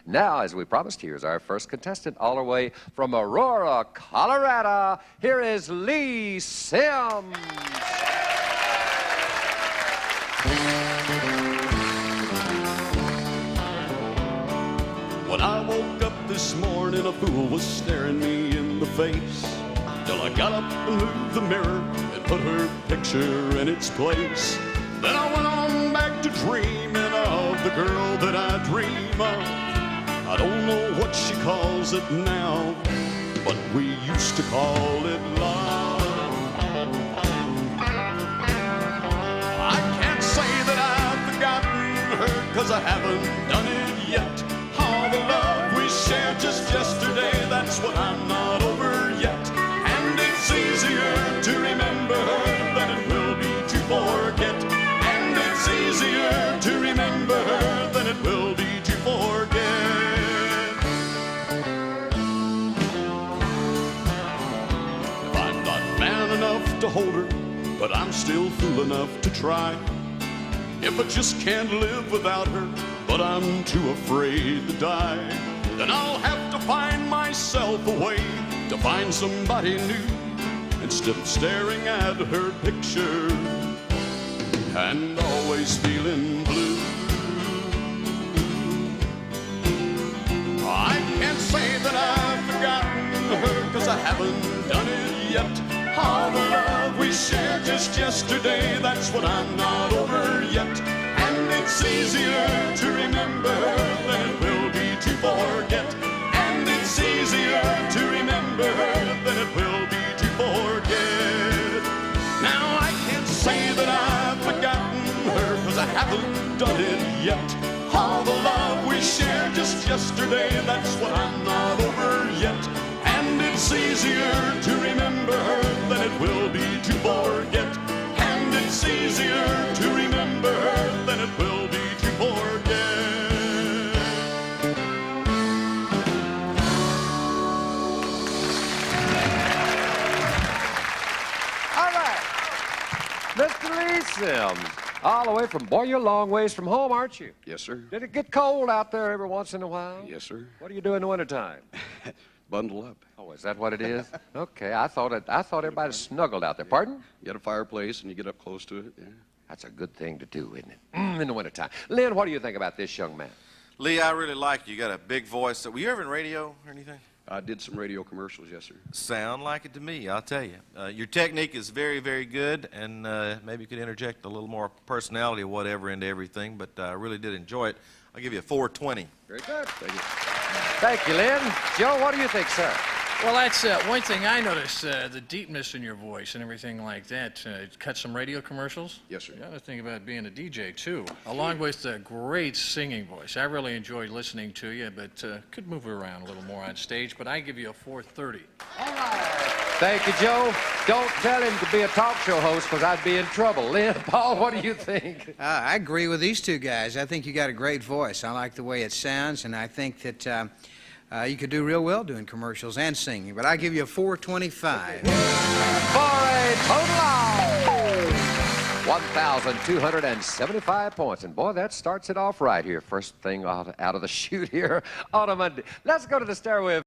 Now, as we promised, here's our first contestant all the way from Aurora, Colorado. Here is Lee Sims. When I woke up this morning, a fool was staring me in the face, till I got up and moved the mirror and put her picture in its place. Then I went on back to dreaming of the girl that I dream of. I don't know what she calls it now, but we used to call it love. I can't say that I've forgotten her, 'cause I haven't done it yet. All the love we shared just yesterday, that's what I'm not over yet. And it's easier to remember her than it will be to forget. And it's easier to remember her than it will be to forget. If I'm not man enough to hold her, but I'm still fool enough to try. If I just can't live without her, but I'm too afraid to die, then I'll have to find myself a way to find somebody new, instead of staring at her picture and always feeling blue. I can't say that I've forgotten her, 'cause I haven't done it yet. All the love we shared just yesterday, that's what I'm not over yet. And it's easier to remember her than it will be to forget. And it's easier to remember her than it will be to forget. Now I can't say that I've forgotten her, 'cause I haven't done it yet. All the love we shared just yesterday, that's what I'm not over yet. And it's easier to remember her than it will be to forget. And it's easier to remember her than it will be to forget. All right, Mr. Lee Sims, all the way from, boy, you're a long ways from home, aren't you? Yes, sir. Did it get cold out there every once in a while? Yes, sir. What do you do in the wintertime? Bundle up. Oh, is that what it is? Okay, I thought everybody snuggled out there. Pardon? You got a fireplace and you get up close to it. Yeah. That's a good thing to do, isn't it? In the wintertime. Lynn, what do you think about this young man? Lee, I really like you. You got a big voice. Were you ever in radio or anything? I did some radio commercials, yes, sir. Sound like it to me, I'll tell you. Your technique is very, very good, and maybe you could interject a little more personality or whatever into everything, but I really did enjoy it. I'll give you a 420. Very good. Thank you. Thank you, Lynn. Joe, what do you think, sir? Well, that's one thing I noticed, the deepness in your voice and everything like that. Cut some radio commercials? Yes, sir. You got to think about being a DJ, too, along with a great singing voice. I really enjoyed listening to you, but could move around a little more on stage, but I give you a 430. All right. Thank you, Joe. Don't tell him to be a talk show host, because I'd be in trouble. Lynn, Paul, what do you think? I agree with these two guys. I think you got a great voice. I like the way it sounds, and I think that you could do real well doing commercials and singing. But I give you a 425. For a total of 1,275 points. And boy, that starts it off right here. First thing out of the chute here on a Monday. Let's go to the stairway.